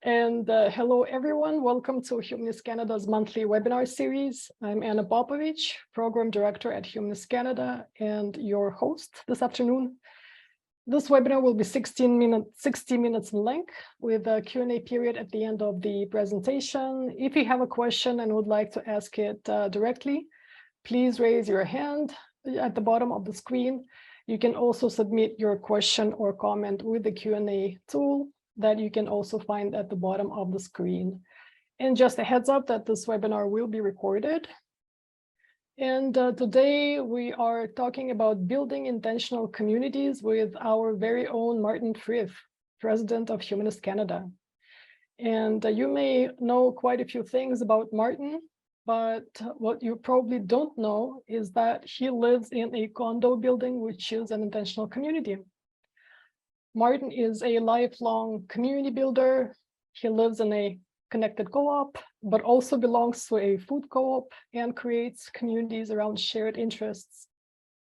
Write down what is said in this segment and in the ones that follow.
And hello, everyone. Welcome to Humanist Canada's monthly webinar series. I'm Anna Popovich, Program Director at Humanist Canada, and your host this afternoon. This webinar will be 60 minutes in length with a Q&A period at the end of the presentation. If you have a question and would like to ask it directly, please raise your hand at the bottom of the screen. You can also submit your question or comment with the Q&A tool that you can also find at the bottom of the screen. And just a heads up that this webinar will be recorded. And today we are talking about building intentional communities with our very own Martin Frith, President of Humanist Canada. And you may know quite a few things about Martin, but what you probably don't know is that he lives in a condo building, which is an intentional community. Martin is a lifelong community builder. He lives in a connected co-op, but also belongs to a food co-op and creates communities around shared interests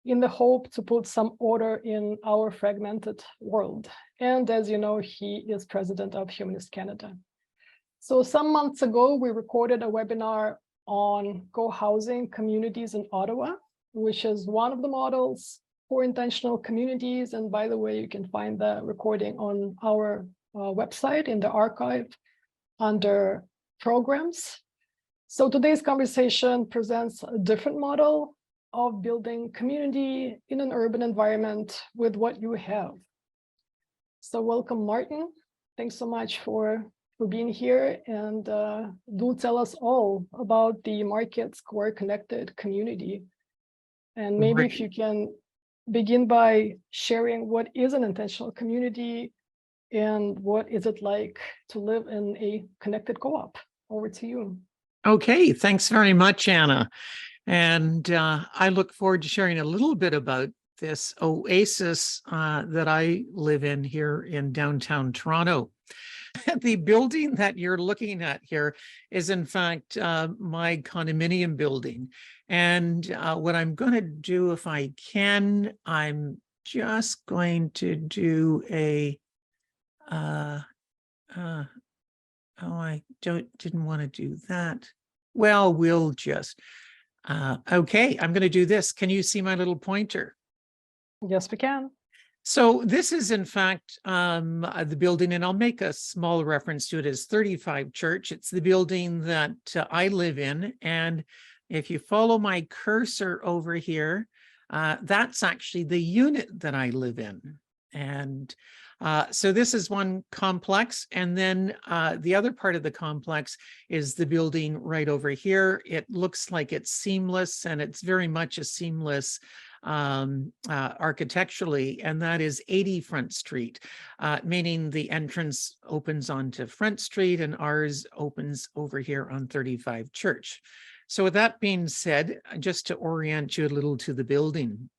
in the hope to put some order in our fragmented world. And as you know, he is president of Humanist Canada. So some months ago, we recorded a webinar on co-housing communities in Ottawa, which is one of the models for intentional communities. And by the way, you can find the recording on our website in the archive under programs. So today's conversation presents a different model of building community in an urban environment with what you have. So welcome, Martin. Thanks so much for being here, and do tell us all about the Market Square Connected community. And maybe if you can begin by sharing what is an intentional community and what is it like to live in a connected co-op. Over to you. Okay, thanks very much, Anna. And I look forward to sharing a little bit about this oasis that I live in here in downtown Toronto. The building that you're looking at here is, in fact, my condominium building. And what I'm going to do, if I can, I'm just going to do a, I didn't want to do that. Well, we'll just, okay, I'm going to do this. Can you see my little pointer? Yes, we can. So this is, in fact, the building, and I'll make a small reference to it as 35 Church. It's the building that I live in. And if you follow my cursor over here, that's actually the unit that I live in. And so this is one complex. And then the other part of the complex is the building right over here. It looks like it's seamless, and it's very much a seamless architecturally, and that is 80 Front Street, meaning the entrance opens onto Front Street and ours opens over here on 35 Church. So with that being said, just to orient you a little to the building.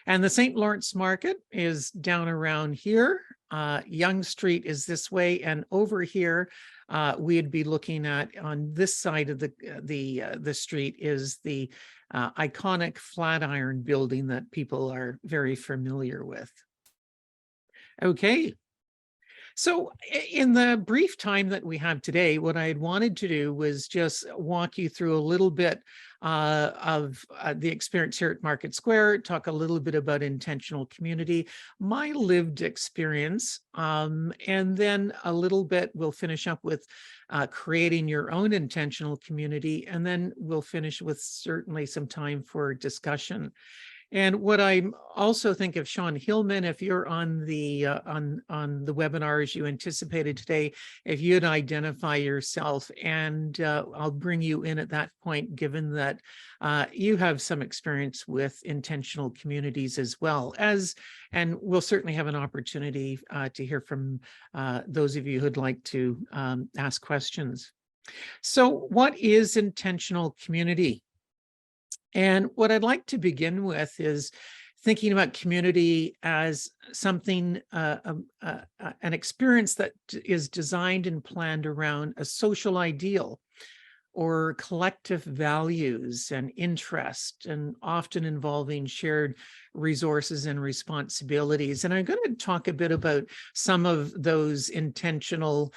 And the St. Lawrence Market is down around here. Yonge Street is this way, and over here we'd be looking at, on this side of the street, is the iconic Flatiron building that people are very familiar with. Okay. So in the brief time that we have today, what I had wanted to do was just walk you through a little bit of the experience here at Market Square, talk a little bit about intentional community, my lived experience, and then a little bit we'll finish up with creating your own intentional community, and then we'll finish with certainly some time for discussion. And what I also think of, Sean Hillman, if you're on the webinar as you anticipated today, if you'd identify yourself, and I'll bring you in at that point, given that you have some experience with intentional communities as well as, and we'll certainly have an opportunity to hear from those of you who'd like to ask questions. So what is intentional community? And what I'd like to begin with is thinking about community as something, an experience that is designed and planned around a social ideal, or collective values and interest, and often involving shared resources and responsibilities. And I'm going to talk a bit about some of those intentional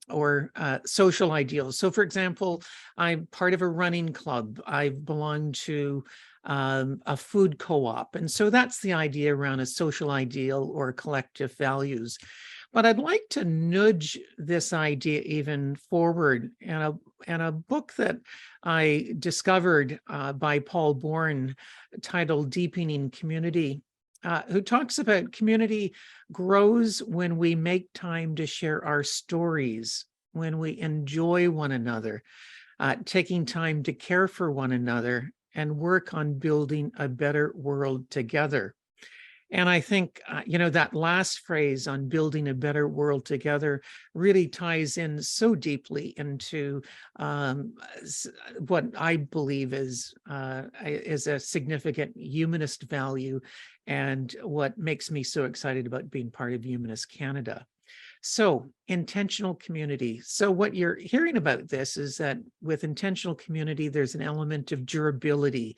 or social ideals. So for example, I'm part of a running club. I belong to a food co-op. And so that's the idea around a social ideal or collective values. But I'd like to nudge this idea even forward. And a book that I discovered by Paul Bourne titled Deepening Community, who talks about community grows when we make time to share our stories, when we enjoy one another, taking time to care for one another and work on building a better world together. And I think, that last phrase on building a better world together really ties in so deeply into what I believe is a significant humanist value and what makes me so excited about being part of Humanist Canada. So intentional community. So what you're hearing about this is that with intentional community, there's an element of durability.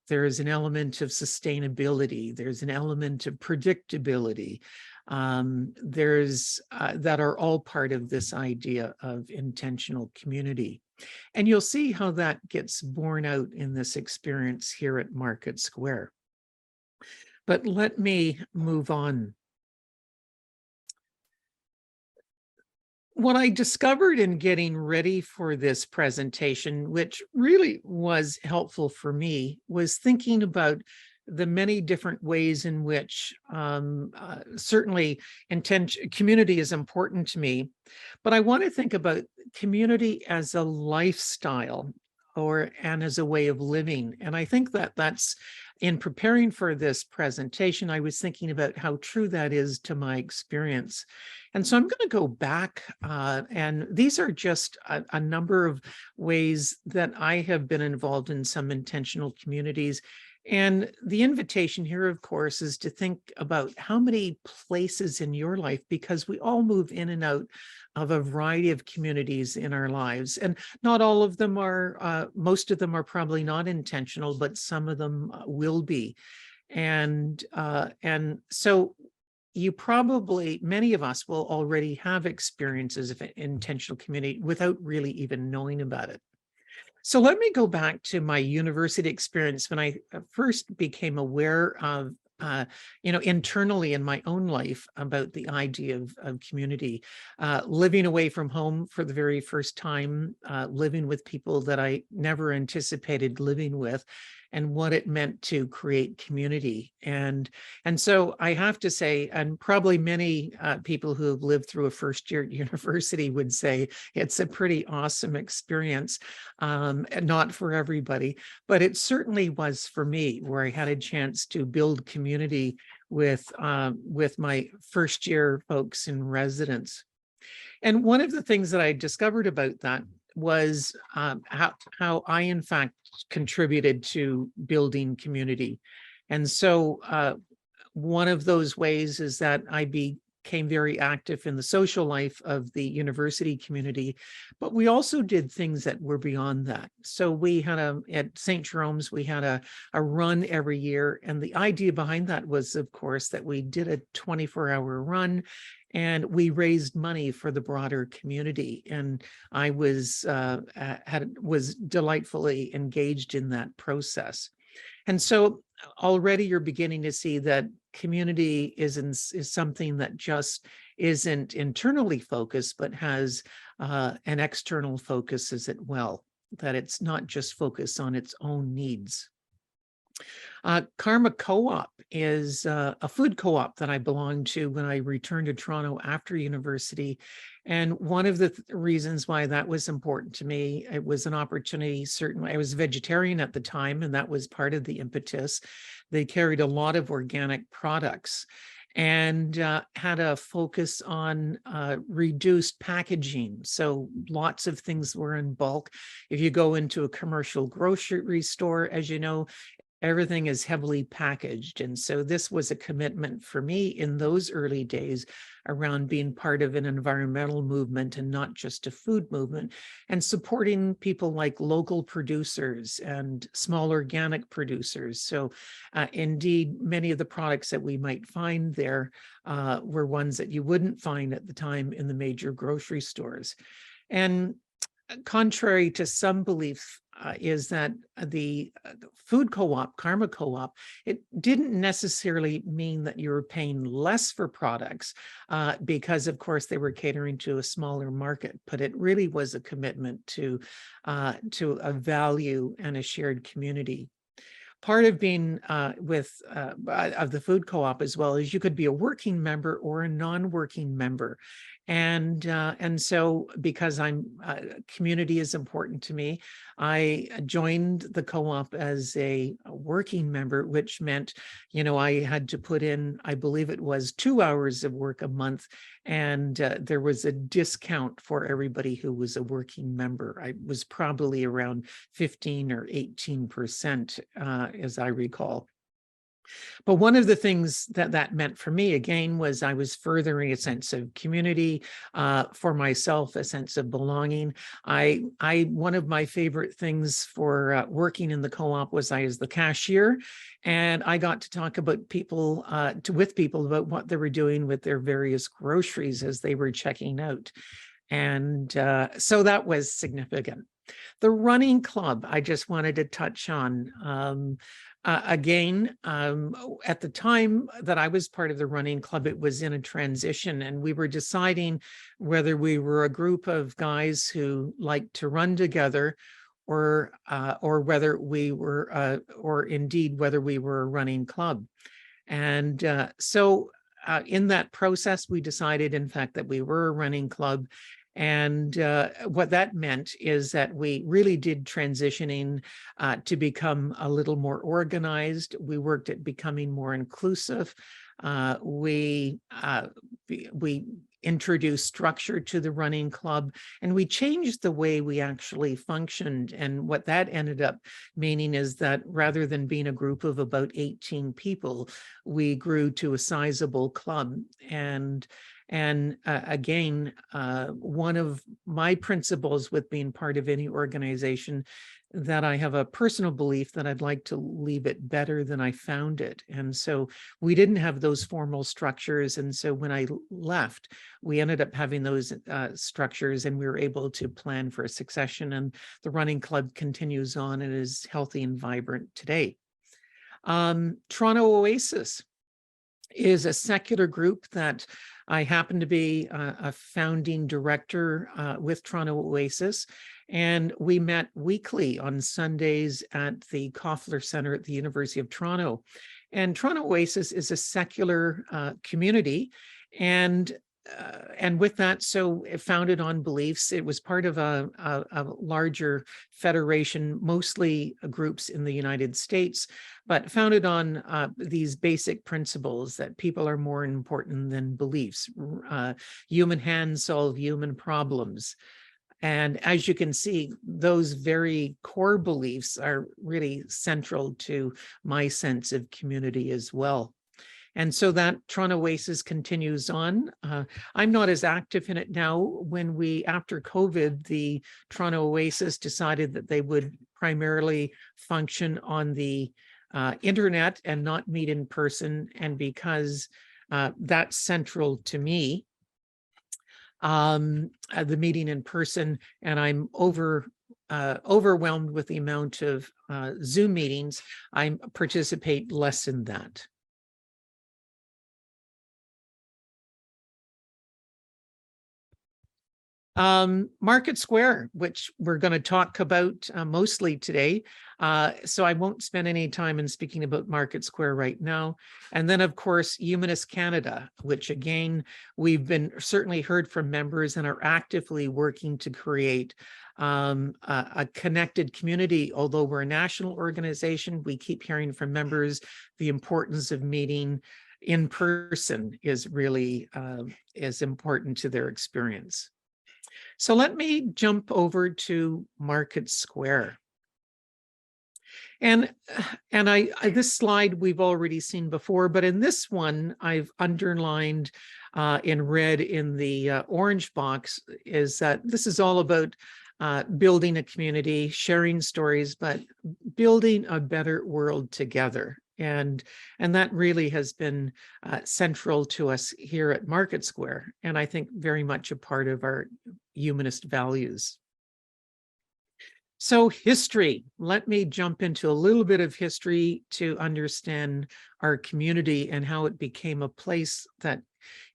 There is an element of sustainability. There's an element of predictability. That are all part of this idea of intentional community. And you'll see how that gets borne out in this experience here at Market Square. But let me move on. What I discovered in getting ready for this presentation, which really was helpful for me, was thinking about the many different ways in which certainly community is important to me, but I want to think about community as a lifestyle and as a way of living. And I think that that's in preparing for this presentation, I was thinking about how true that is to my experience. And so I'm going to go back, and these are just a number of ways that I have been involved in some intentional communities. And the invitation here, of course, is to think about how many places in your life, because we all move in and out of a variety of communities in our lives. And not all of them are, most of them are probably not intentional, but some of them will be. And so you probably, many of us will already have experiences of intentional community without really even knowing about it. So let me go back to my university experience when I first became aware of, internally in my own life about the idea of community, living away from home for the very first time, living with people that I never anticipated living with, and what it meant to create community. And so I have to say, and probably many people who have lived through a first year at university would say it's a pretty awesome experience, not for everybody, but it certainly was for me, where I had a chance to build community with my first year folks in residence. And one of the things that I discovered about that was how I, in fact, contributed to building community. And so one of those ways is that I became very active in the social life of the university community, but we also did things that were beyond that. So we had at St. Jerome's, we had a run every year. And the idea behind that was, of course, that we did a 24-hour run and we raised money for the broader community. And I was delightfully engaged in that process. And so already you're beginning to see that community is something that just isn't internally focused, but has an external focus as well, that it's not just focused on its own needs. Karma Co-op is a food co-op that I belonged to when I returned to Toronto after university. And one of the reasons why that was important to me, it was an opportunity, certainly. I was vegetarian at the time, and that was part of the impetus. They carried a lot of organic products and had a focus on reduced packaging. So lots of things were in bulk. If you go into a commercial grocery store, as you know, everything is heavily packaged. And so this was a commitment for me in those early days around being part of an environmental movement and not just a food movement, and supporting people like local producers and small organic producers. So indeed, many of the products that we might find there were ones that you wouldn't find at the time in the major grocery stores. And contrary to some belief is that the food co-op, Karma Co-op, it didn't necessarily mean that you were paying less for products because, of course, they were catering to a smaller market, but it really was a commitment to a value and a shared community. Part of being of the food co-op as well is you could be a working member or a non-working member. And so because community is important to me, I joined the co-op as a working member, which meant, I had to put in, I believe it was 2 hours of work a month. And there was a discount for everybody who was a working member. I was probably around 15 or 18%, as I recall. But one of the things that meant for me, again, was I was furthering a sense of community for myself, a sense of belonging. One of my favorite things for working in the co-op was I was the cashier, and I got to talk about with people about what they were doing with their various groceries as they were checking out. And so that was significant. The running club, I just wanted to touch on. Again, at the time that I was part of the running club, it was in a transition, and we were deciding whether we were a group of guys who liked to run together, or whether we were, or indeed whether we were a running club. And so in that process, we decided, in fact, that we were a running club. And what that meant is that we really did transitioning to become a little more organized. We worked at becoming more inclusive. We introduced structure to the running club, and we changed the way we actually functioned. And what that ended up meaning is that rather than being a group of about 18 people, we grew to a sizable club. And again, one of my principles with being part of any organization, that I have a personal belief that I'd like to leave it better than I found it. And so we didn't have those formal structures. And so when I left, we ended up having those structures, and we were able to plan for a succession. And the running club continues on and is healthy and vibrant today. Toronto Oasis is a secular group that I happen to be a founding director with Toronto Oasis, and we met weekly on Sundays at the Koffler Center at the University of Toronto. And Toronto Oasis is a secular community, and with that, so it founded on beliefs. It was part of a larger federation, mostly groups in the United States, but founded on these basic principles that people are more important than beliefs. Human hands solve human problems. And as you can see, those very core beliefs are really central to my sense of community as well. And so that Toronto Oasis continues on. I'm not as active in it now. When after COVID, the Toronto Oasis decided that they would primarily function on the internet and not meet in person. And because that's central to me, the meeting in person, and I'm overwhelmed with the amount of Zoom meetings, I participate less in that. Market Square, which we're going to talk about mostly today. So I won't spend any time in speaking about Market Square right now. And then, of course, Humanist Canada, which again, we've been certainly heard from members and are actively working to create a connected community. Although we're a national organization, we keep hearing from members the importance of meeting in person is really is important to their experience. So let me jump over to Market Square. And this slide we've already seen before, but in this one I've underlined in red in the orange box is that this is all about building a community, sharing stories, but building a better world together. And that really has been central to us here at Market Square, and I think very much a part of our humanist values. So history, let me jump into a little bit of history to understand our community and how it became a place that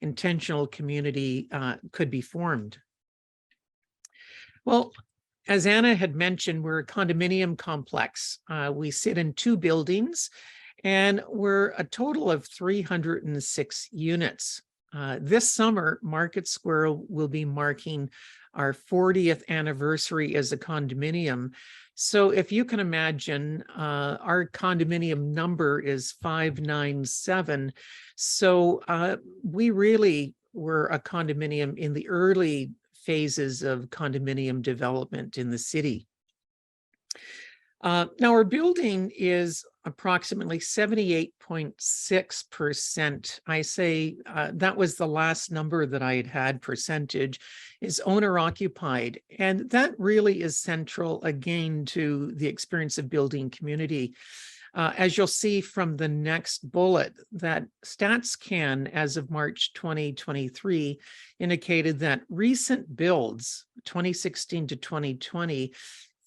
intentional community could be formed. Well, as Anna had mentioned, we're a condominium complex. We sit in 2 buildings, and we're a total of 306 units. This summer, Market Square will be marking our 40th anniversary as a condominium. So if you can imagine, our condominium number is 597. So we really were a condominium in the early phases of condominium development in the city. Now our building is approximately 78.6%. I say that was the last number that I had percentage, is owner occupied. And that really is central again to the experience of building community. As you'll see from the next bullet, that StatsCan as of March 2023 indicated that recent builds, 2016 to 2020,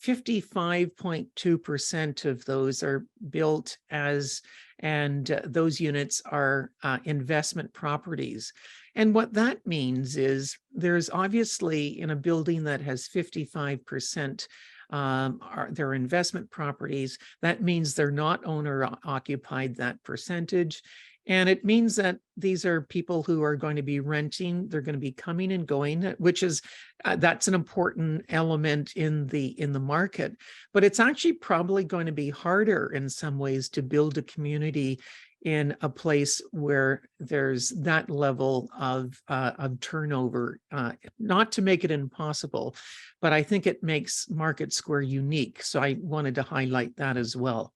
55.2% of those are built as, and those units are investment properties. And what that means is there's obviously in a building that has 55% their investment properties, that means they're not owner occupied, that percentage. And it means that these are people who are going to be renting, they're going to be coming and going, which is, that's an important element in the market. But it's actually probably going to be harder in some ways to build a community in a place where there's that level of turnover, not to make it impossible, but I think it makes Market Square unique. So I wanted to highlight that as well.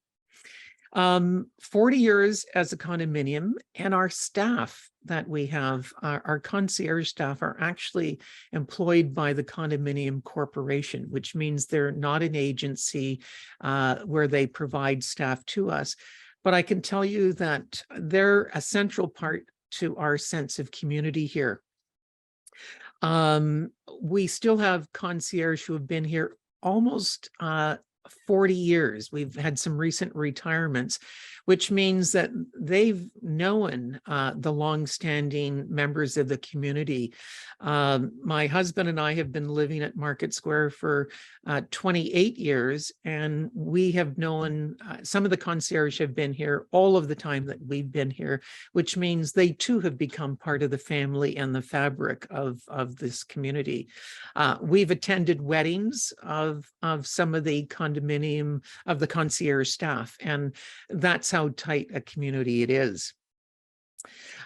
40 years as a condominium, and our staff that we have, our concierge staff are actually employed by the condominium corporation, which means they're not an agency where they provide staff to us. But I can tell you that they're a central part to our sense of community here. We still have concierge who have been here almost 40 years. We've had some recent retirements, which means that they've known the longstanding members of the community. My husband and I have been living at Market Square for 28 years, and we have known some of the concierge have been here all of the time that we've been here, which means they too have become part of the family and the fabric of this community. We've attended weddings of some of the condominium of the concierge staff, and that's how tight a community it is.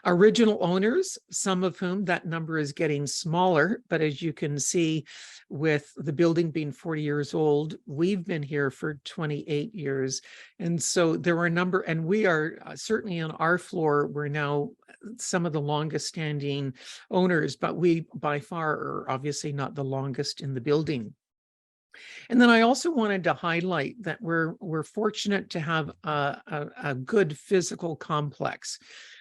Original owners, some of whom that number is getting smaller, but as you can see with the building being 40 years old, we've been here for 28 years. And so there were a number, and we are certainly on our floor, we're now some of the longest standing owners, but we by far are obviously not the longest in the building. And then I also wanted to highlight that we're fortunate to have a good physical complex.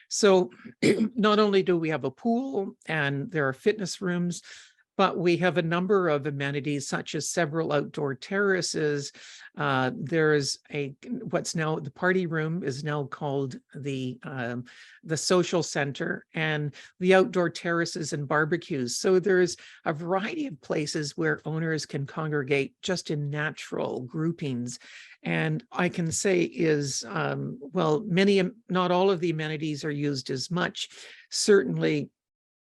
So not only do we have a pool and there are fitness rooms, but we have a number of amenities such as several outdoor terraces. There's what's now the party room is now called the social center, and the outdoor terraces and barbecues. So there's a variety of places where owners can congregate just in natural groupings. And I can say is, well, not all of the amenities are used as much. Certainly,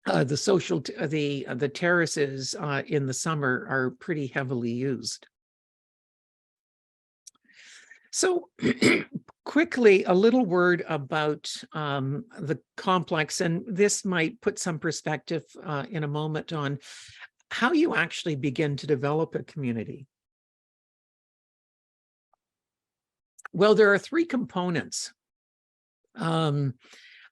the terraces in the summer are pretty heavily used. So quickly, a little word about the complex, and this might put some perspective in a moment on how you actually begin to develop a community. Well, there are three components in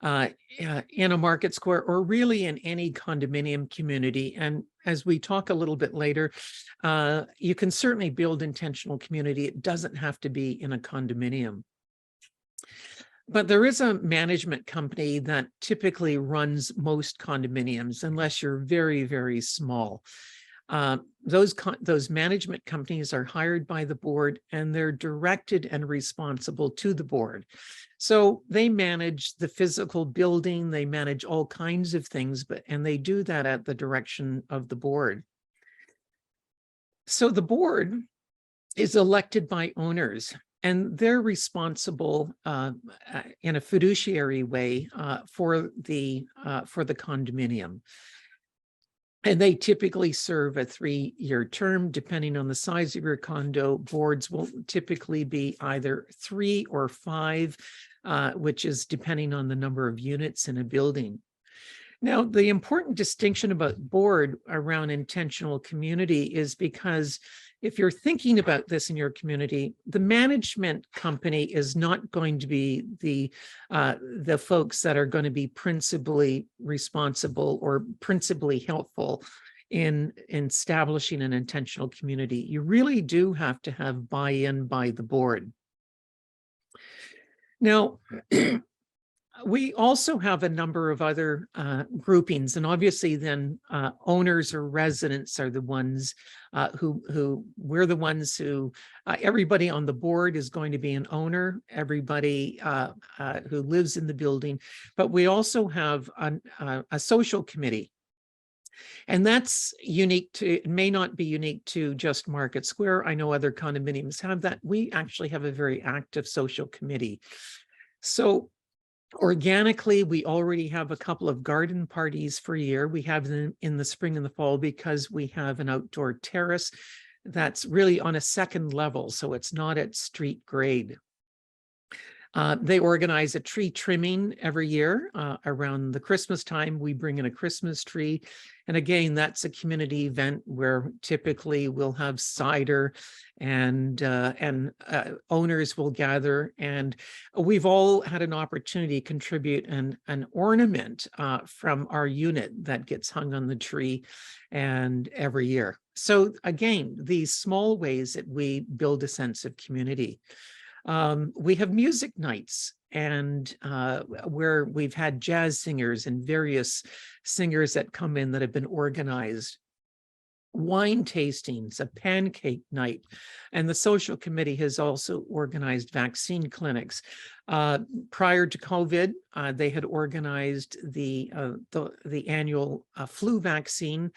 a market square, or really in any condominium community. And as we talk a little bit later, you can certainly build intentional community. It doesn't have to be in a condominium. But there is a management company that typically runs most condominiums, unless you're very, very small. Those management companies are hired by the board, and they're directed and responsible to the board. So they manage the physical building, they manage all kinds of things, and they do that at the direction of the board. So the board is elected by owners, and they're responsible in a fiduciary way for the condominium. And they typically serve a 3-year term. Depending on the size of your condo, boards will typically be either 3 or 5, which is depending on the number of units in a building. Now, the important distinction about board around intentional community is because if you're thinking about this in your community, the management company is not going to be the folks that are going to be principally responsible or principally helpful in establishing an intentional community. You really do have to have buy-in by the board. Now, we also have a number of other groupings, and obviously then owners or residents are the ones we're the ones who, everybody on the board is going to be an owner, everybody who lives in the building, but we also have a social committee. And that's unique to, it may not be unique to just Market Square. I know other condominiums have that. We actually have a very active social committee. So organically, we already have a couple of garden parties for a year. We have them in the spring and the fall because we have an outdoor terrace that's really on a second level, so it's not at street grade. They organize a tree trimming every year. Around the Christmas time, we bring in a Christmas tree. And again, that's a community event where typically we'll have cider and owners will gather. And we've all had an opportunity to contribute an ornament from our unit that gets hung on the tree and every year. So again, these small ways that we build a sense of community. We have music nights, and where we've had jazz singers and various singers that come in that have been organized. Wine tastings, a pancake night, and the social committee has also organized vaccine clinics. Prior to COVID, they had organized the annual flu vaccine,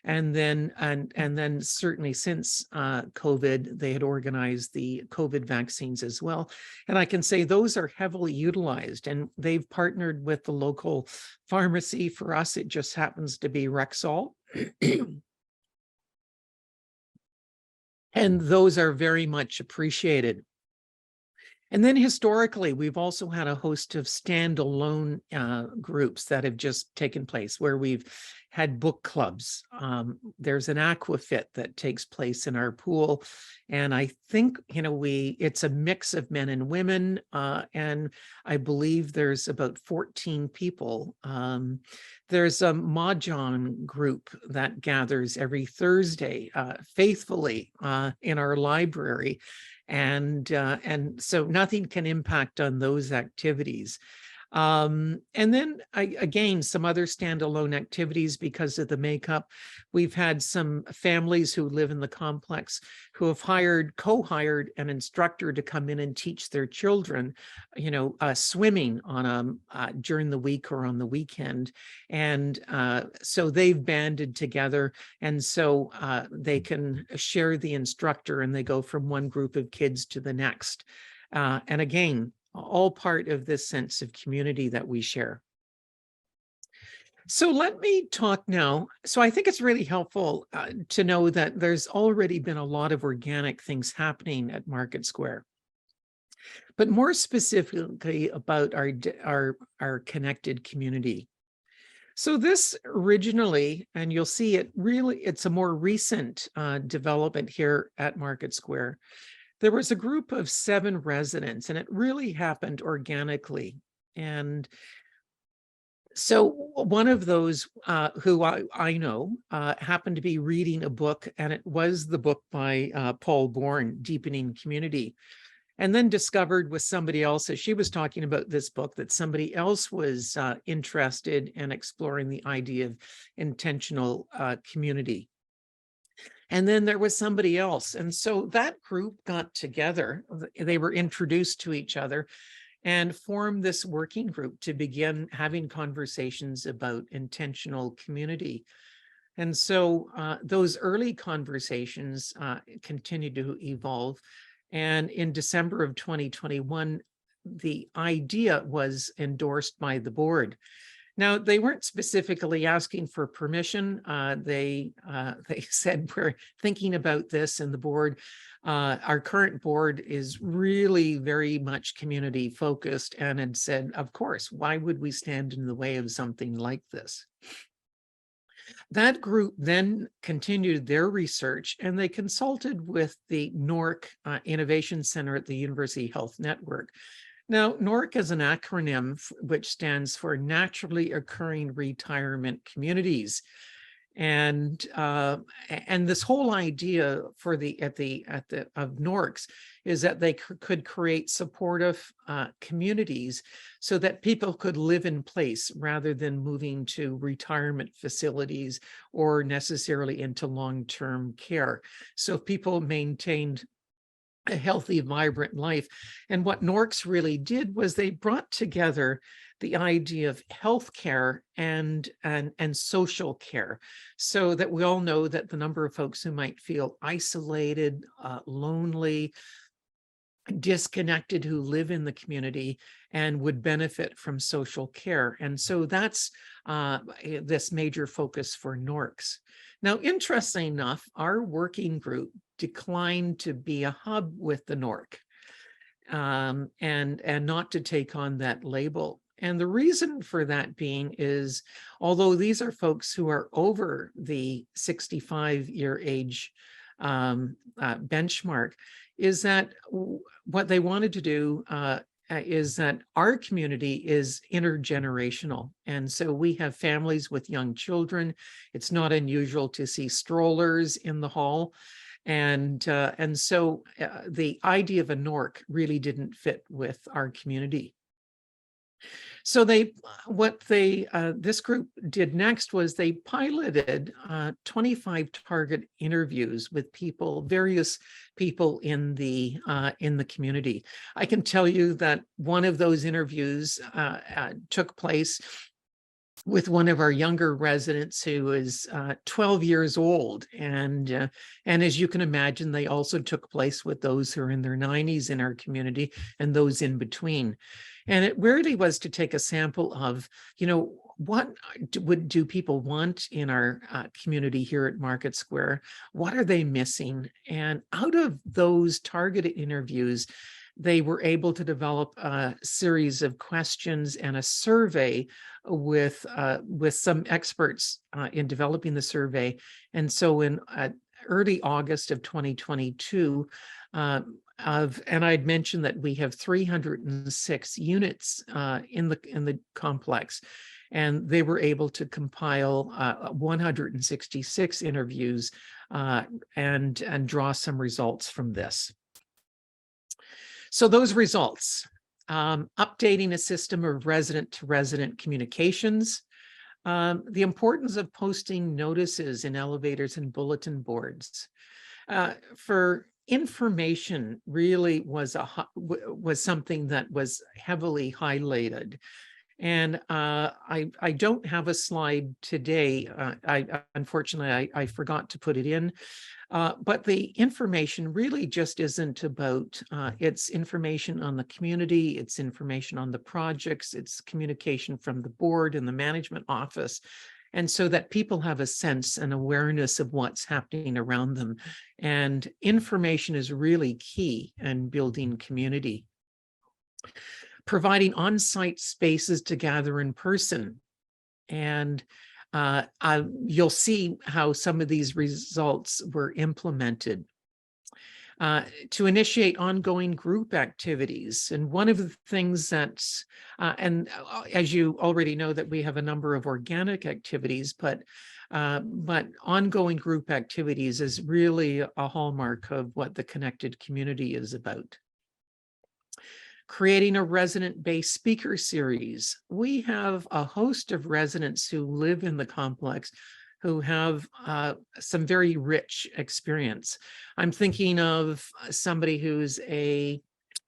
and then certainly since COVID, they had organized the COVID vaccines as well. And I can say those are heavily utilized, and they've partnered with the local pharmacy. For us, it just happens to be Rexall. And those are very much appreciated. And then historically, we've also had a host of standalone groups that have just taken place where we've had book clubs. There's an aquafit that takes place in our pool. And I think, it's a mix of men and women. And I believe there's about 14 people. There's a Mahjong group that gathers every Thursday faithfully in our library. And so nothing can impact on those activities. And then again, some other standalone activities because of the makeup. We've had some families who live in the complex who have co-hired an instructor to come in and teach their children, swimming on during the week or on the weekend. And so they've banded together, and so they can share the instructor, and they go from one group of kids to the next. And again, all part of this sense of community that we share. So let me talk now. So I think it's really helpful to know that there's already been a lot of organic things happening at Market Square, but more specifically about our connected community. So this originally, and you'll see it really, it's a more recent development here at Market Square. there was a group of 7 residents, and it really happened organically. And so one of those who I know happened to be reading a book, and it was the book by Paul Bourne, Deepening Community, and then discovered with somebody else as she was talking about this book that somebody else was interested in exploring the idea of intentional community. And then there was somebody else. And so that group got together. They were introduced to each other and formed this working group to begin having conversations about intentional community. And so those early conversations continued to evolve. And in December of 2021, the idea was endorsed by the board. Now, they weren't specifically asking for permission. They said, we're thinking about this, and the board, our current board is really very much community focused, and had said, of course, why would we stand in the way of something like this? That group then continued their research, and they consulted with the NORC Innovation Center at the University Health Network. Now, NORC is an acronym which stands for Naturally Occurring Retirement Communities. And this whole idea for of NORCs is that they could create supportive communities so that people could live in place rather than moving to retirement facilities or necessarily into long-term care. So people maintained a healthy, vibrant life. And what NORCs really did was they brought together the idea of healthcare and social care, so that we all know that the number of folks who might feel isolated, lonely, disconnected, who live in the community and would benefit from social care. And so that's this major focus for NORCs. Now, interestingly enough, our working group declined to be a hub with the NORC and not to take on that label. And the reason for that being is, although these are folks who are over the 65-year age benchmark, is that what they wanted to do is that our community is intergenerational. And so we have families with young children. It's not unusual to see strollers in the hall. And so the idea of a NORC really didn't fit with our community. So this group did next was they piloted 25 target interviews with various people in the community. I can tell you that one of those interviews took place with one of our younger residents who is 12 years old. And as you can imagine, they also took place with those who are in their 90s in our community and those in between. And it really was to take a sample of, what do people want in our community here at Market Square? What are they missing? And out of those targeted interviews, they were able to develop a series of questions and a survey with some experts in developing the survey. And so in early August of 2022, and I'd mentioned that we have 306 units in the complex, and they were able to compile 166 interviews and draw some results from this. So those results, updating a system of resident-to-resident communications, the importance of posting notices in elevators and bulletin boards. For information really was something that was heavily highlighted. And I don't have a slide today. Unfortunately, I forgot to put it in. But the information really just isn't about, it's information on the community, it's information on the projects, it's communication from the board and the management office. And so that people have a sense and awareness of what's happening around them. And information is really key in building community. Providing on-site spaces to gather in person. And you'll see how some of these results were implemented. to initiate ongoing group activities. And one of the things that's, as you already know, that we have a number of organic activities, but ongoing group activities is really a hallmark of what the connected community is about. Creating a resident-based speaker series. We have a host of residents who live in the complex who have some very rich experience. I'm thinking of somebody who's a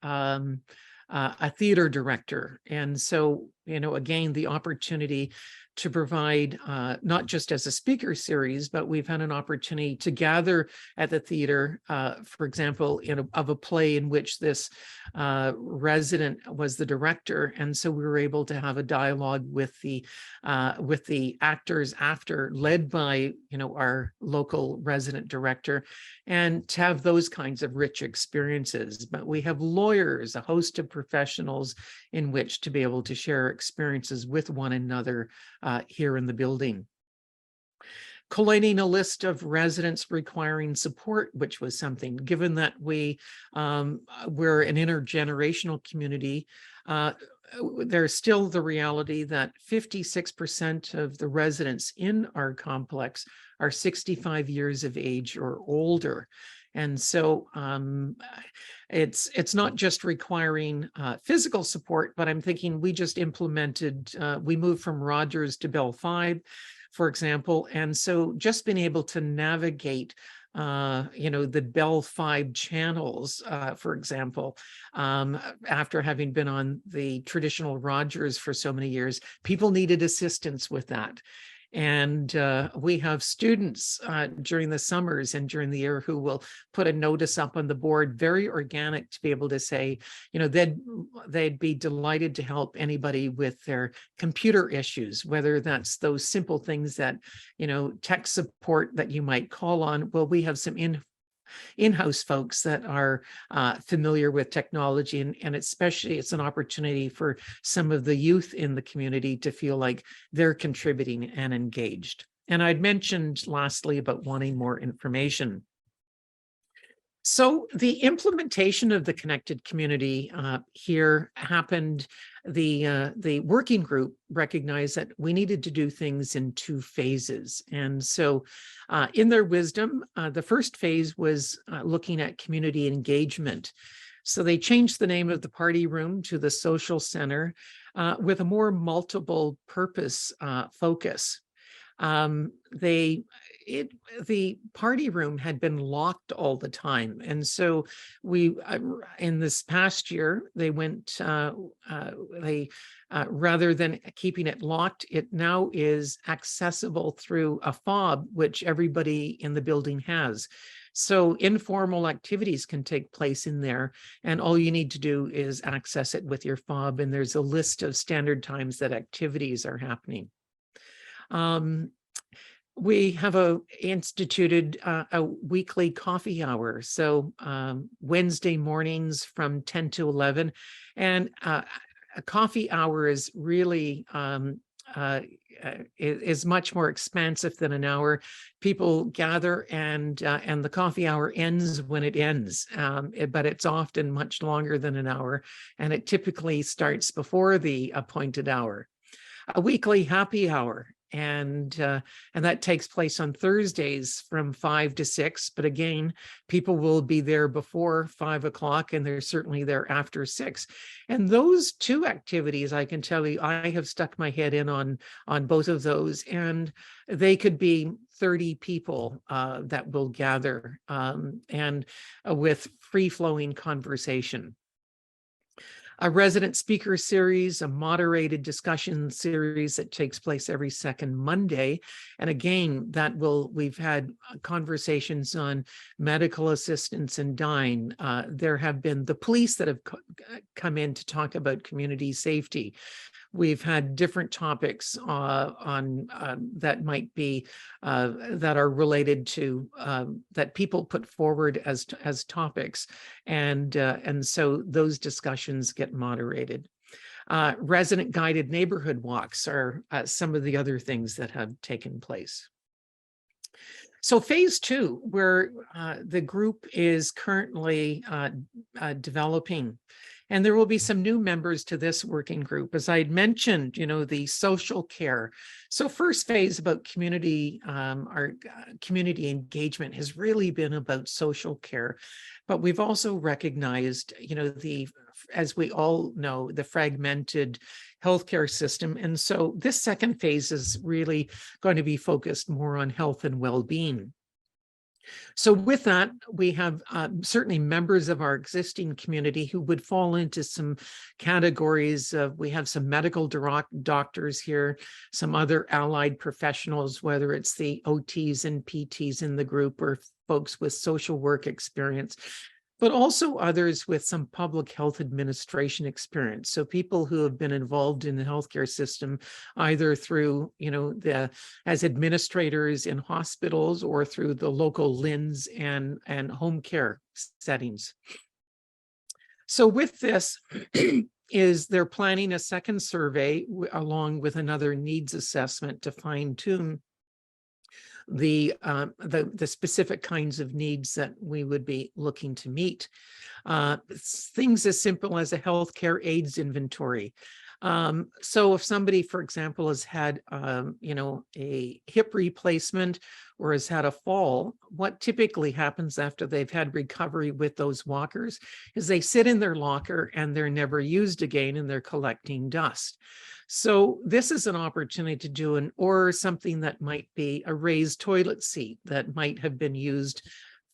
theater director. And so, again, the opportunity to provide not just as a speaker series, but we've had an opportunity to gather at the theater, for example, of a play in which this resident was the director. And so we were able to have a dialogue with the actors after, led by, our local resident director, and to have those kinds of rich experiences. But we have lawyers, a host of professionals in which to be able to share experiences with one another here in the building. Collating a list of residents requiring support, which was something, given that we're an intergenerational community, there's still the reality that 56% of the residents in our complex are 65 years of age or older. And so it's not just requiring physical support, but I'm thinking we just implemented, we moved from Rogers to Bell 5, for example. And so just being able to navigate the Bell 5 channels, for example, after having been on the traditional Rogers for so many years, people needed assistance with that. And we have students during the summers and during the year who will put a notice up on the board, very organic, to be able to say, they'd be delighted to help anybody with their computer issues, whether that's those simple things that, tech support that you might call on. Well, we have some in-house folks that are familiar with technology, and especially it's an opportunity for some of the youth in the community to feel like they're contributing and engaged. And I'd mentioned lastly about wanting more information. So the implementation of the connected community here happened. The working group recognized that we needed to do things in 2 phases. And so in their wisdom, the first phase was looking at community engagement. So they changed the name of the party room to the social center with a more multiple purpose focus. The party room had been locked all the time. And so we, in this past year, they went, rather than keeping it locked, it now is accessible through a fob, which everybody in the building has. So informal activities can take place in there, and all you need to do is access it with your fob. And there's a list of standard times that activities are happening. We have instituted a weekly coffee hour. So Wednesday mornings from 10 to 11. And a coffee hour is really is much more expansive than an hour. People gather and the coffee hour ends when it ends, but it's often much longer than an hour. And it typically starts before the appointed hour. A weekly happy hour. And that takes place on Thursdays from 5 to 6. But again, people will be there before 5 o'clock, and they're certainly there after 6. And those 2 activities, I can tell you, I have stuck my head in on both of those, and they could be 30 people that will gather and with free-flowing conversation. A resident speaker series, a moderated discussion series that takes place every second Monday. And again, we've had conversations on medical assistance and dying. There have been the police that have come in to talk about community safety. We've had different topics on that might be that are related to that people put forward as topics, and so those discussions get moderated. Resident guided neighborhood walks are some of the other things that have taken place. So phase two, where the group is currently developing, and there will be some new members to this working group. As I had mentioned, the social care. So first phase about community, our community engagement has really been about social care, but we've also recognized, as we all know, the fragmented healthcare system. And so this second phase is really going to be focused more on health and well-being. So with that, we have certainly members of our existing community who would fall into some categories of, we have some medical doctors here, some other allied professionals, whether it's the OTs and PTs in the group or folks with social work experience, but also others with some public health administration experience. So people who have been involved in the healthcare system, either through, as administrators in hospitals or through the local LHINs and home care settings. So with this, they're planning a second survey along with another needs assessment to fine tune the specific kinds of needs that we would be looking to meet. Things as simple as a healthcare aids inventory. So if somebody, for example, has had, a hip replacement or has had a fall, what typically happens after they've had recovery with those walkers is they sit in their locker and they're never used again and they're collecting dust. So this is an opportunity to do or something that might be a raised toilet seat that might have been used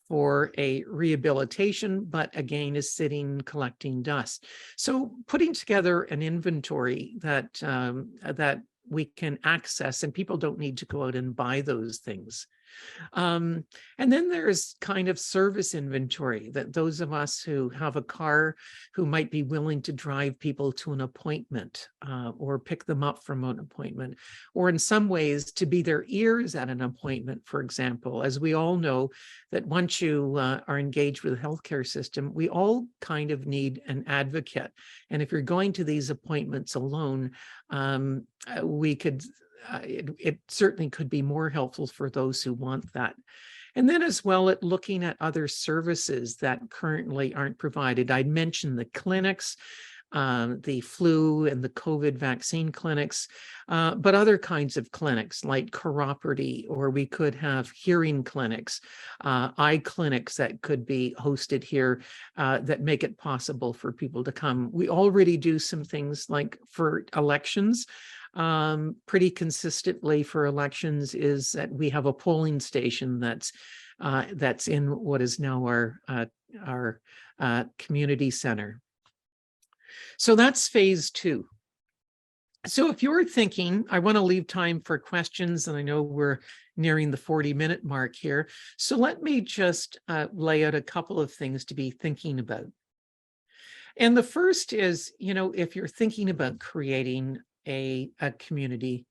for a rehabilitation, but again is sitting collecting dust. So putting together an inventory that that we can access, and people don't need to go out and buy those things. And then there's kind of service inventory, that those of us who have a car who might be willing to drive people to an appointment or pick them up from an appointment, or in some ways to be their ears at an appointment, for example. As we all know that once you are engaged with the healthcare system, we all kind of need an advocate. And if you're going to these appointments alone, we could it certainly could be more helpful for those who want that. And then as well at looking at other services that currently aren't provided. I'd mentioned the clinics, the flu and the COVID vaccine clinics, but other kinds of clinics like chiropody, or we could have hearing clinics, eye clinics that could be hosted here that make it possible for people to come. We already do some things like for elections. Pretty consistently for elections is that we have a polling station that's in what is now our community center. So that's phase two. So if you're thinking, I want to leave time for questions, and I know we're nearing the 40-minute mark here. So let me just lay out a couple of things to be thinking about. And the first is, if you're thinking about creating a community,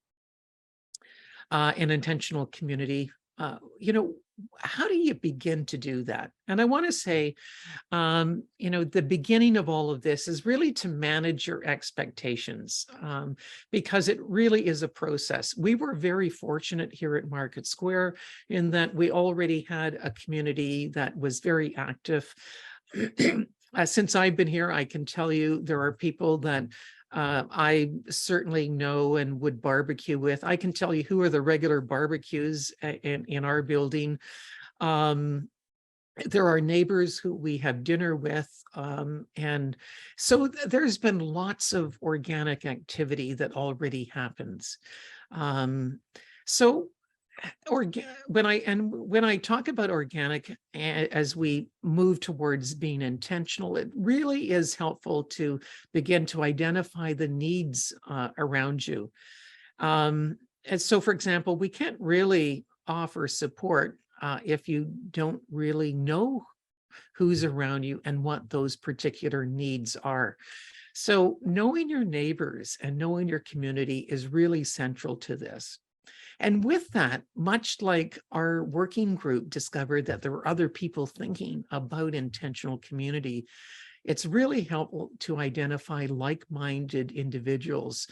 an intentional community, how do you begin to do that? And I want to say, the beginning of all of this is really to manage your expectations, because it really is a process. We were very fortunate here at Market Square in that we already had a community that was very active. Since I've been here, I can tell you there are people that I certainly know and would barbecue with. I can tell you who are the regular barbecues in our building. There are neighbors who we have dinner with. And so there's been lots of organic activity that already happens. When I talk about organic, as we move towards being intentional, it really is helpful to begin to identify the needs around you. And so, for example, we can't really offer support if you don't really know who's around you and what those particular needs are. So knowing your neighbors and knowing your community is really central to this. And with that, much like our working group discovered that there were other people thinking about intentional community, it's really helpful to identify like-minded individuals,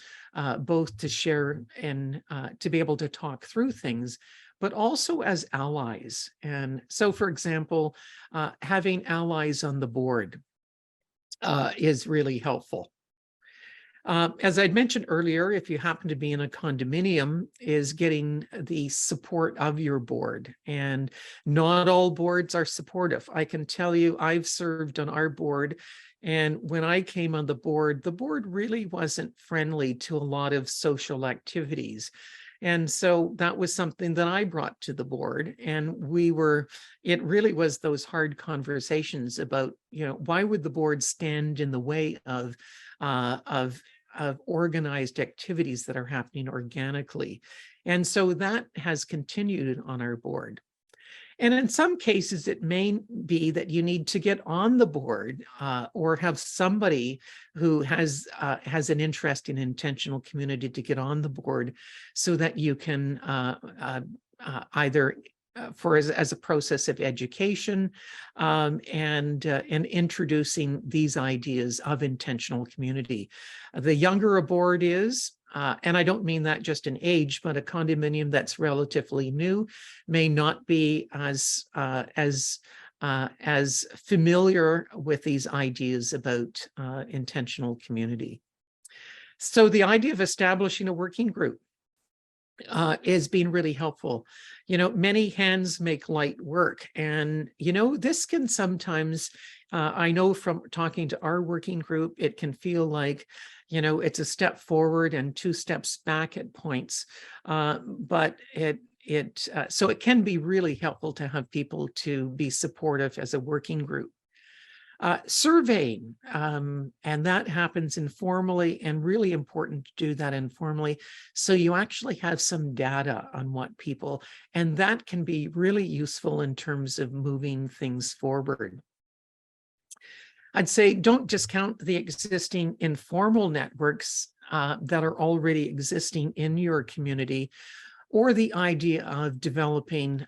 both to share and to be able to talk through things, but also as allies. And so, for example, having allies on the board is really helpful. As I'd mentioned earlier, if you happen to be in a condominium, is getting the support of your board. And not all boards are supportive. I can tell you, I've served on our board, and when I came on the board really wasn't friendly to a lot of social activities. And so that was something that I brought to the board. And it really was those hard conversations about, why would the board stand in the way of organized activities that are happening organically. And so that has continued on our board. And in some cases, it may be that you need to get on the board or have somebody who has an interest in intentional community to get on the board so that you can either as a process of education and introducing these ideas of intentional community. The younger a board is, and I don't mean that just in age, but a condominium that's relatively new may not be as familiar with these ideas about intentional community. So the idea of establishing a working group is being really helpful. Many hands make light work. And, this can sometimes, I know from talking to our working group, it can feel like, it's a step forward and 2 steps back at points. But so it can be really helpful to have people to be supportive as a working group. Surveying, and that happens informally, and really important to do that informally. So you actually have some data on what people, and that can be really useful in terms of moving things forward. I'd say don't discount the existing informal networks that are already existing in your community, or the idea of developing,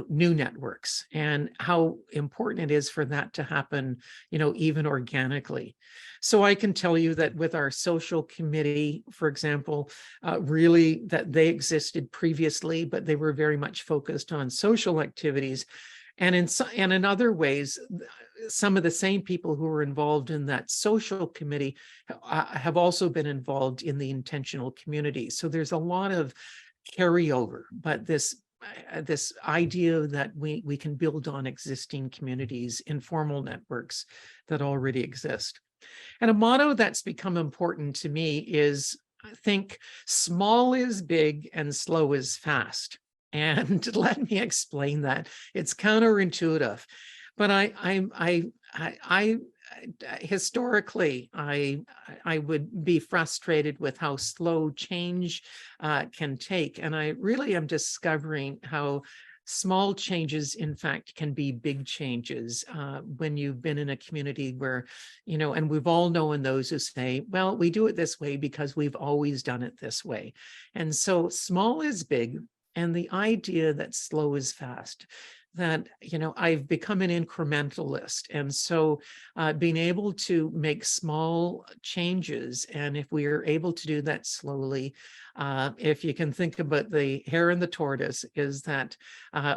new networks, and how important it is for that to happen, even organically. So I can tell you that with our social committee, for example, really that they existed previously, but they were very much focused on social activities. And in other ways, some of the same people who were involved in that social committee have also been involved in the intentional community. So there's a lot of carryover, but this idea that we can build on existing communities, informal networks that already exist. And a motto that's become important to me is, think small is big and slow is fast. And let me explain that. It's counterintuitive, but I historically, I would be frustrated with how slow change can take. And I really am discovering how small changes, in fact, can be big changes when you've been in a community where, and we've all known those who say, well, we do it this way because we've always done it this way. And so small is big, and the idea that slow is fast, that, I've become an incrementalist. And so being able to make small changes, and if we are able to do that slowly, if you can think about the hare and the tortoise, is that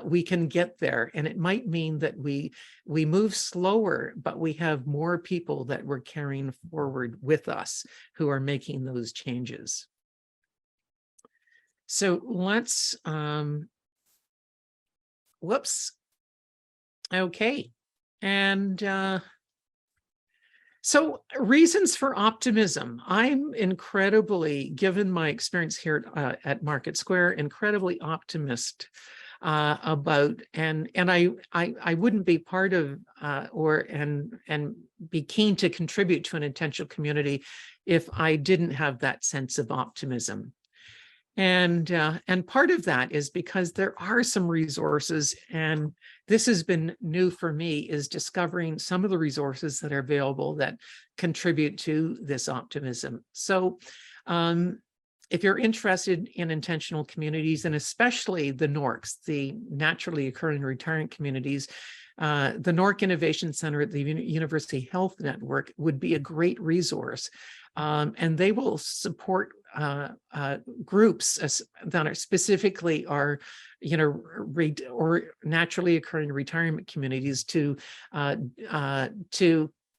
we can get there. And it might mean that we move slower, but we have more people that we're carrying forward with us who are making those changes. So let's, whoops. Okay. And so reasons for optimism. I'm incredibly, given my experience here at Market Square, incredibly optimistic about, and I wouldn't be part of and be keen to contribute to an intentional community if I didn't have that sense of optimism. And part of that is because there are some resources, and this has been new for me, is discovering some of the resources that are available that contribute to this optimism. So if you're interested in intentional communities, and especially the NORCs, the naturally occurring retirement communities, the NORC Innovation Center at the University Health Network would be a great resource. And they will support groups that are specifically are, or naturally occurring retirement communities to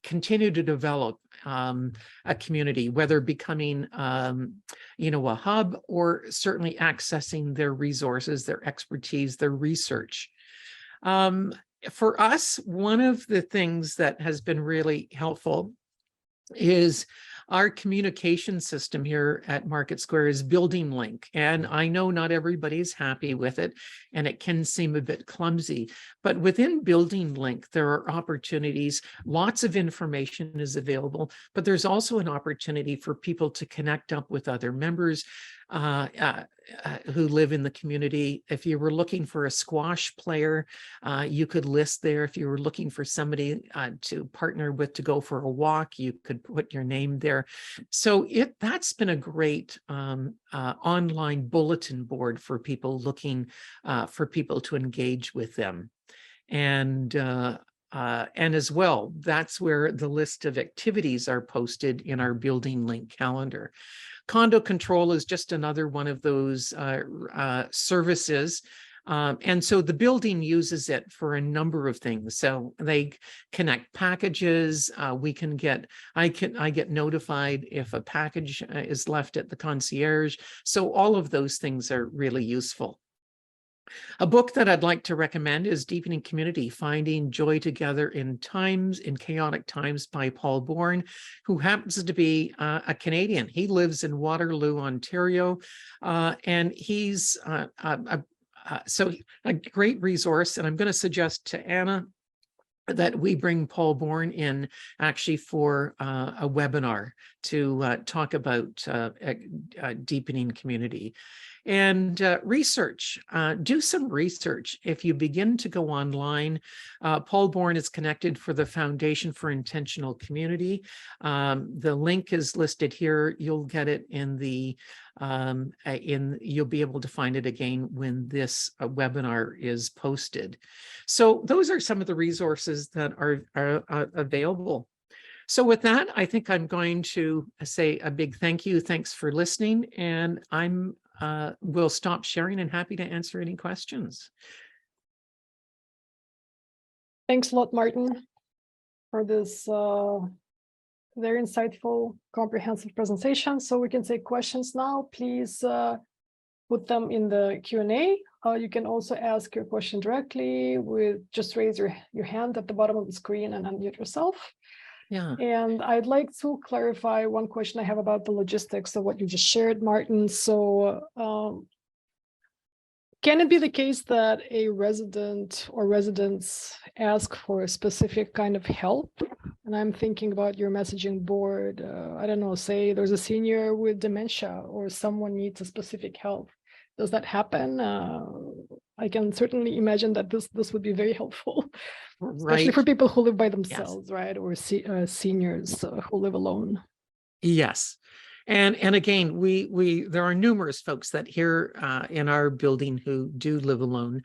continue to develop a community, whether becoming, a hub or certainly accessing their resources, their expertise, their research. For us, one of the things that has been really helpful is our communication system here at Market Square is Building Link. And I know not everybody's happy with it, and it can seem a bit clumsy, but within Building Link, there are opportunities. Lots of information is available, but there's also an opportunity for people to connect up with other members who live in the community. If you were looking for a squash player, you could list there. If you were looking for somebody to partner with to go for a walk, you could put your name there. So that's been a great online bulletin board for people looking for people to engage with them. And as well, that's where the list of activities are posted in our Building Link calendar. Condo control is just another one of those services. And so the building uses it for a number of things. So they connect packages. I get notified if a package is left at the concierge. So all of those things are really useful. A book that I'd like to recommend is Deepening Community, Finding Joy Together in Chaotic Times by Paul Bourne, who happens to be a Canadian. He lives in Waterloo, Ontario, and he's so a great resource. And I'm going to suggest to Anna that we bring Paul Bourne in actually for a webinar to talk about deepening community. And research, do some research. If you begin to go online, Paul Bourne is connected for the Foundation for Intentional Community. The link is listed here. You'll get it in the, you'll be able to find it again when this webinar is posted. So those are some of the resources that are available. So with that, I think I'm going to say a big thank you. Thanks for listening. And we'll stop sharing and happy to answer any questions. Thanks a lot, Martin, for this very insightful, comprehensive presentation. So we can take questions now. Please put them in the Q&A. You can also ask your question directly just raise your hand at the bottom of the screen and unmute yourself. Yeah. And I'd like to clarify one question I have about the logistics of what you just shared, Martin. So can it be the case that a resident or residents ask for a specific kind of help? And I'm thinking about your messaging board. I don't know, say there's a senior with dementia or someone needs a specific help. Does that happen? I can certainly imagine that this would be very helpful, especially for people who live by themselves, yes. Right? Or seniors who live alone. Yes. And again, there are numerous folks that here in our building who do live alone.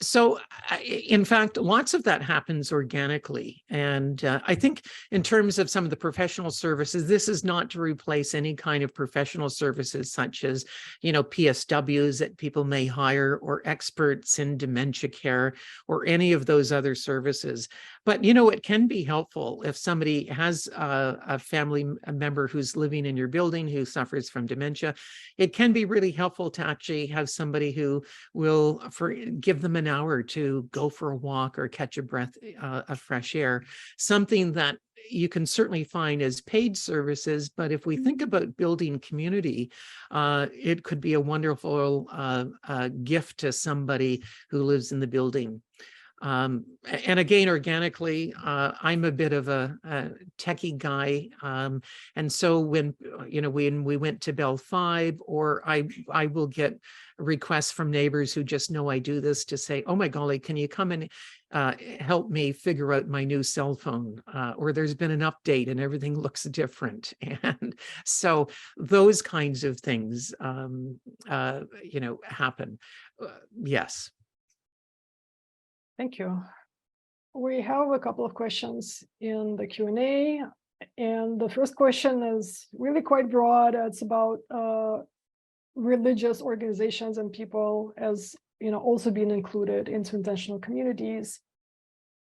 So in fact, lots of that happens organically. And I think in terms of some of the professional services, this is not to replace any kind of professional services such as, PSWs that people may hire or experts in dementia care or any of those other services. But, it can be helpful if somebody has a family member who's living in your building who suffers from dementia. It can be really helpful to actually have somebody who will give them an hour to go for a walk or catch a breath of fresh air, something that you can certainly find as paid services. But if we think about building community, it could be a wonderful gift to somebody who lives in the building. And again, organically, I'm a bit of a techie guy. And so when we went to Bell 5, or I will get requests from neighbors who just know I do this to say, oh my golly, can you come and help me figure out my new cell phone? Or there's been an update and everything looks different. And so those kinds of things, happen. Yes. Thank you. We have a couple of questions in the Q&A, And the first question is really quite broad. It's about religious organizations and people as, also being included into intentional communities.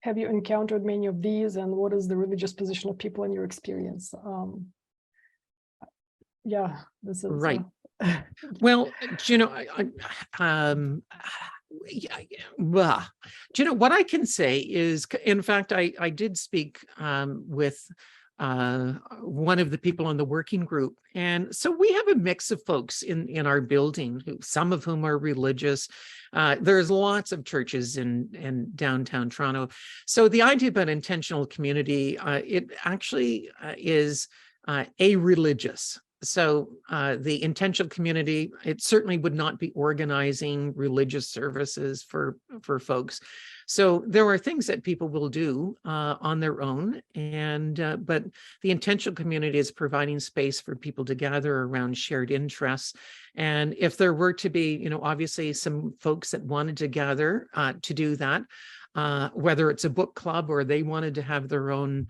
Have you encountered many of these, and what is the religious position of people in your experience? Yeah, this is right. Well, what I can say is, in fact, I did speak with one of the people on the working group, and so we have a mix of folks in our building, some of whom are religious. There's lots of churches in downtown Toronto. So the idea about intentional community, it actually is a-religious. So the intentional community, it certainly would not be organizing religious services for folks. So there are things that people will do on their own, and but the intentional community is providing space for people to gather around shared interests. And if there were to be, obviously some folks that wanted to gather to do that, whether it's a book club or they wanted to have their own,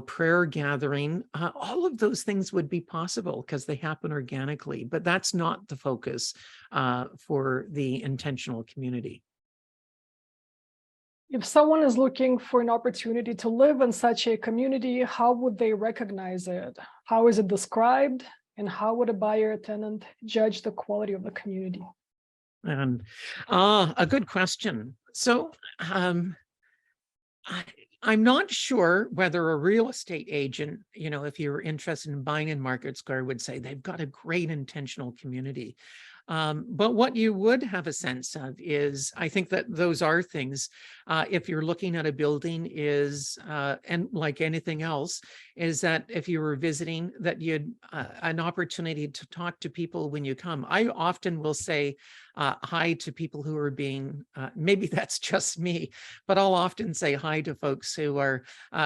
prayer gathering, all of those things would be possible because they happen organically. But that's not the focus for the intentional community. If someone is looking for an opportunity to live in such a community, how would they recognize it? How is it described? And how would a buyer or tenant judge the quality of the community? And a good question. So I'm not sure whether a real estate agent, if you're interested in buying in Market Square, would say they've got a great intentional community. But what you would have a sense of is, I think that those are things, if you're looking at a building, is, and like anything else, is that if you were visiting, that you'd an opportunity to talk to people when you come. I often will say hi to people who are being, maybe that's just me, but I'll often say hi to folks who are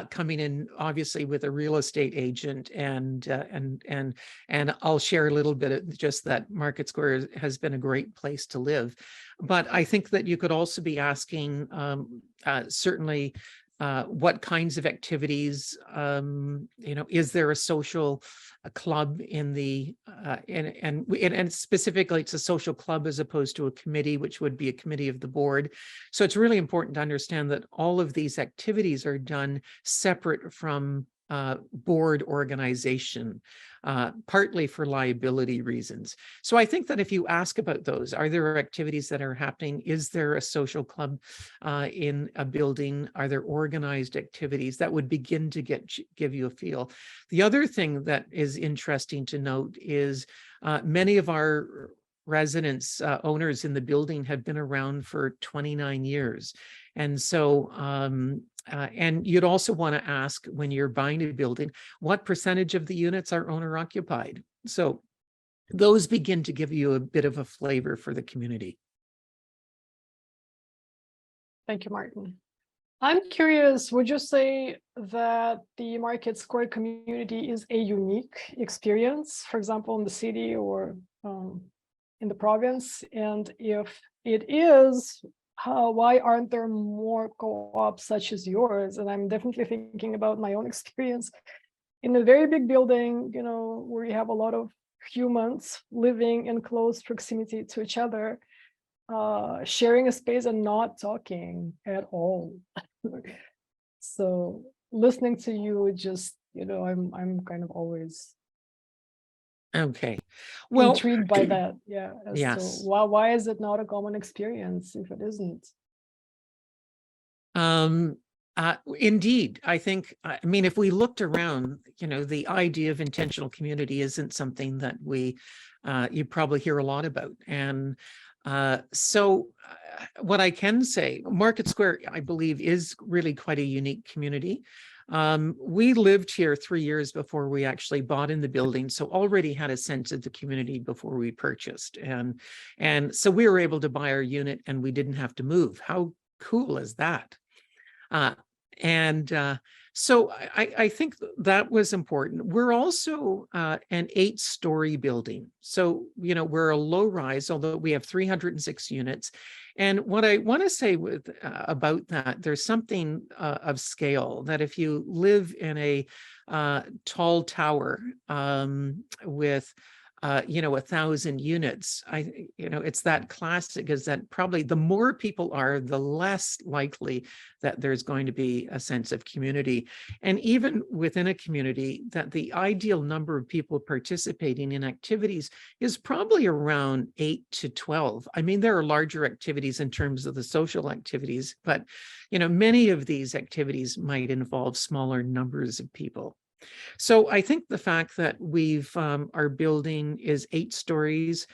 coming in, obviously with a real estate agent, and I'll share a little bit of just that Market Square has been a great place to live. But I think that you could also be asking certainly what kinds of activities, is there a social club in the, and specifically it's a social club as opposed to a committee, which would be a committee of the board. So it's really important to understand that all of these activities are done separate from board organization, partly for liability reasons. So I think that if you ask about those, are there activities that are happening? Is there a social club in a building? Are there organized activities that would begin to give you a feel? The other thing that is interesting to note is many of our residents, owners in the building have been around for 29 years. And so, and you'd also want to ask when you're buying a building, what percentage of the units are owner occupied? So those begin to give you a bit of a flavor for the community. Thank you, Martin. I'm curious, would you say that the Market Square community is a unique experience, for example, in the city or in the province? And if it is, why aren't there more co-ops such as yours? And I'm definitely thinking about my own experience in a very big building, where you have a lot of humans living in close proximity to each other, sharing a space and not talking at all. So listening to you, just, I'm kind of always intrigued by that. Yeah. Yes. So why is it not a common experience if it isn't? Indeed, I think, if we looked around, the idea of intentional community isn't something that you probably hear a lot about. And so what I can say, Market Square, I believe, is really quite a unique community. We lived here 3 years before we actually bought in the building, so already had a sense of the community before we purchased. And so we were able to buy our unit and we didn't have to move. How cool is that? And so I think that was important. We're also an 8-story building. So, we're a low rise, although we have 306 units. And what I want to say with about that, there's something of scale that if you live in a tall tower with 1,000 units. It's that classic is that probably the more people are, the less likely that there's going to be a sense of community. And even within a community, that the ideal number of people participating in activities is probably around 8 to 12. I mean, there are larger activities in terms of the social activities, but many of these activities might involve smaller numbers of people. So I think the fact that our building is 8 stories,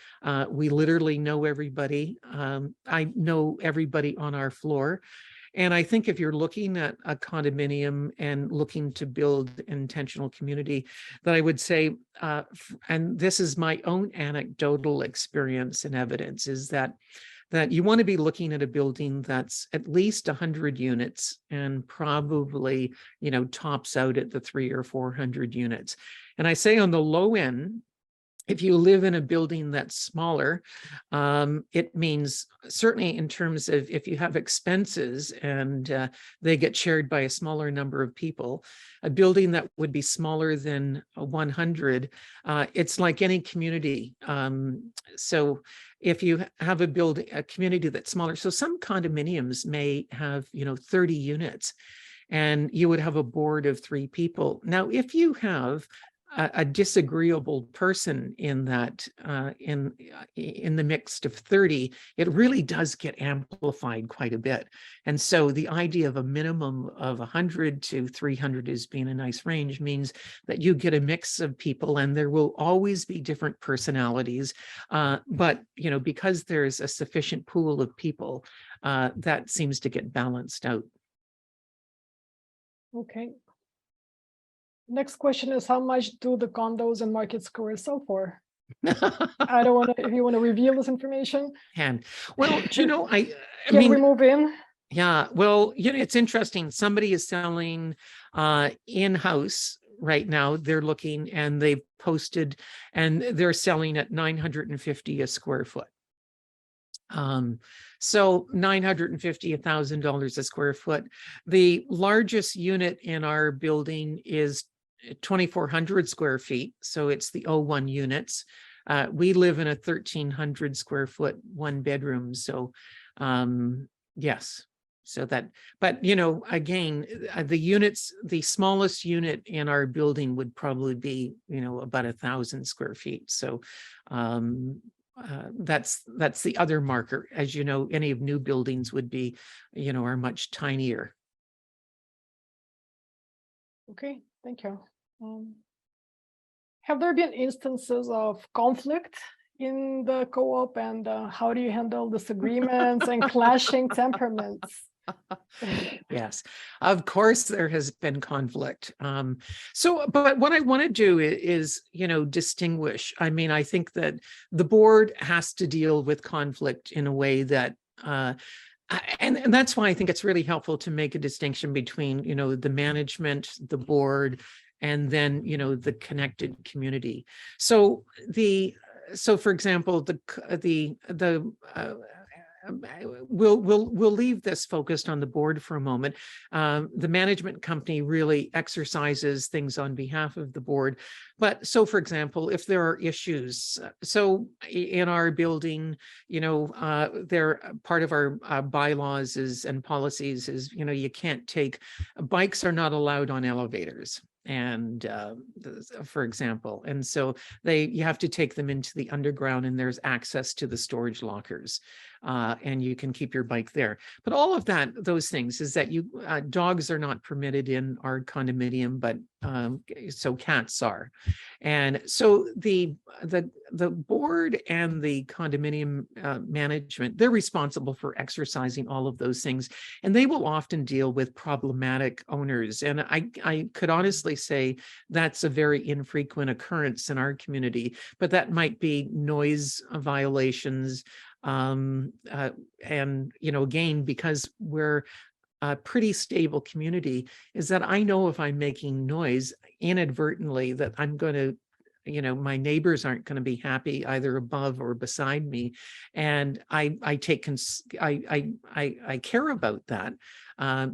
we literally know everybody. I know everybody on our floor. And I think if you're looking at a condominium and looking to build intentional community, that I would say, and this is my own anecdotal experience and evidence, is that you want to be looking at a building that's at least 100 units and probably, tops out at the 300 or 400 units. And I say on the low end, if you live in a building that's smaller, it means certainly in terms of if you have expenses and they get shared by a smaller number of people, a building that would be smaller than 100, it's like any community. So if you have a community that's smaller, so some condominiums may have, 30 units, and you would have a board of 3 people. Now, if you have a disagreeable person in that in the mix of 30, it really does get amplified quite a bit. And so the idea of a minimum of 100 to 300 as being a nice range means that you get a mix of people, and there will always be different personalities. But because there's a sufficient pool of people, that seems to get balanced out. Okay. Next question is, how much do the condos and Market Square sell for? I don't want to, if you want to reveal this information. And well, I Can mean, we move in? Yeah, well, it's interesting. Somebody is selling in-house right now. They're looking and they've posted and they're selling at $950 a square foot. So $950, $1,000 a square foot. The largest unit in our building is 2,400 square feet. So it's the O1 units. We live in a 1,300 square foot 1-bedroom. So yes. So that, but again, the smallest unit in our building would probably be, about 1,000 square feet. So that's the other marker. As you know, any of new buildings would be, are much tinier. Okay, thank you. Have there been instances of conflict in the co-op, and how do you handle disagreements and clashing temperaments? Yes, of course there has been conflict. But what I want to do is, distinguish. I mean, I think that the board has to deal with conflict in a way that, and that's why I think it's really helpful to make a distinction between, the management, the board, and then, the connected community. So for example, we'll leave this focused on the board for a moment. The management company really exercises things on behalf of the board. But so, for example, if there are issues, so in our building, they're part of our bylaws and policies is, you can't bikes are not allowed on elevators. And for example, and so you have to take them into the underground, and there's access to the storage lockers, and you can keep your bike there. But all of those things is that dogs are not permitted in our condominium, but so cats are. And so the board and the condominium management, they're responsible for exercising all of those things, and they will often deal with problematic owners. And I could honestly say that's a very infrequent occurrence in our community, but that might be noise violations. And again, because we're a pretty stable community is that I know if I'm making noise inadvertently that I'm going to, my neighbors aren't going to be happy either above or beside me, and I care about that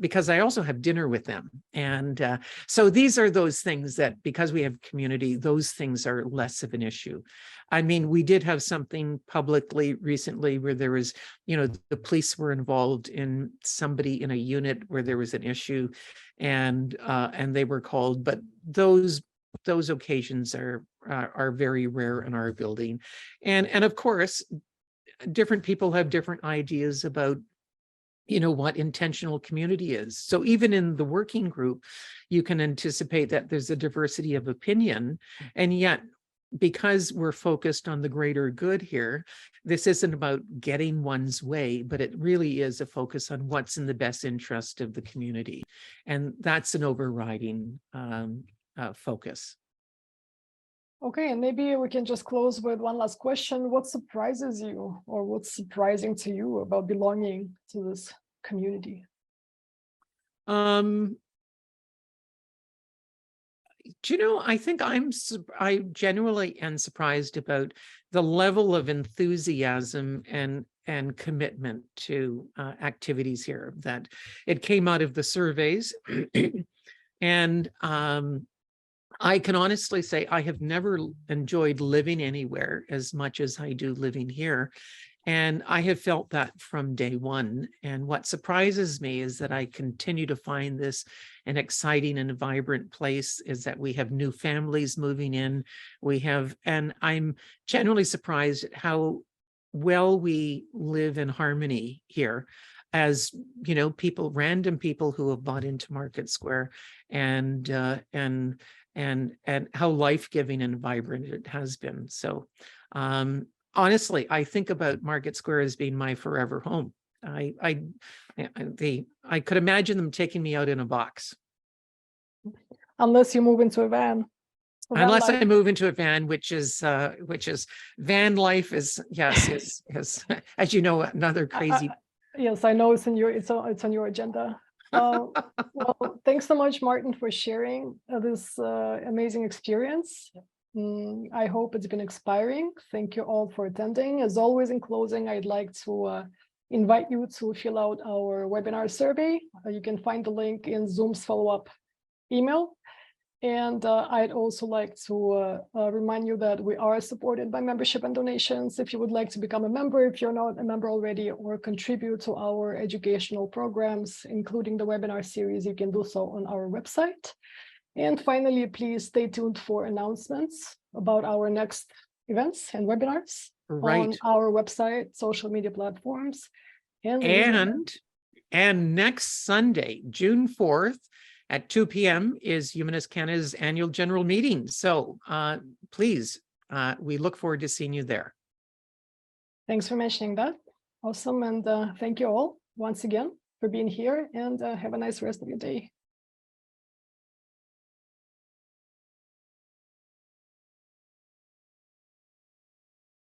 because I also have dinner with them, and so these are those things that, because we have community, those things are less of an issue. I mean, we did have something publicly recently where there was, the police were involved in somebody in a unit where there was an issue, and they were called, but those occasions are very rare in our building, and of course, different people have different ideas about what intentional community is. So even in the working group, you can anticipate that there's a diversity of opinion, and yet, because we're focused on the greater good here, this isn't about getting one's way, but it really is a focus on what's in the best interest of the community. And that's an overriding focus. Okay, and maybe we can just close with one last question. What surprises you, or what's surprising to you about belonging to this community? I think I genuinely am surprised about the level of enthusiasm and commitment to activities here, that it came out of the surveys. And I can honestly say I have never enjoyed living anywhere as much as I do living here. And I have felt that from day one. And what surprises me is that I continue to find this an exciting and vibrant place, is that we have new families moving in. And I'm genuinely surprised at how well we live in harmony here, as random people who have bought into Market Square, and how life-giving and vibrant it has been. So honestly, I think about Market Square as being my forever home. I could imagine them taking me out in a box. Unless you move into a van. Unless I move into a van, which is van life is, yes, is as you know, another crazy. Yes, I know it's on your agenda. Well, thanks so much, Martin, for sharing this amazing experience. I hope it's been inspiring. Thank you all for attending. As always, in closing, I'd like to invite you to fill out our webinar survey. You can find the link in Zoom's follow-up email. And I'd also like to remind you that we are supported by membership and donations. If you would like to become a member, if you're not a member already, or contribute to our educational programs, including the webinar series, you can do so on our website. And finally, please stay tuned for announcements about our next events and webinars on our website, social media platforms. And next Sunday, June 4th, at 2 p.m. is Humanist Canada's annual general meeting. So please, we look forward to seeing you there. Thanks for mentioning that. Awesome. And thank you all once again for being here, and have a nice rest of your day.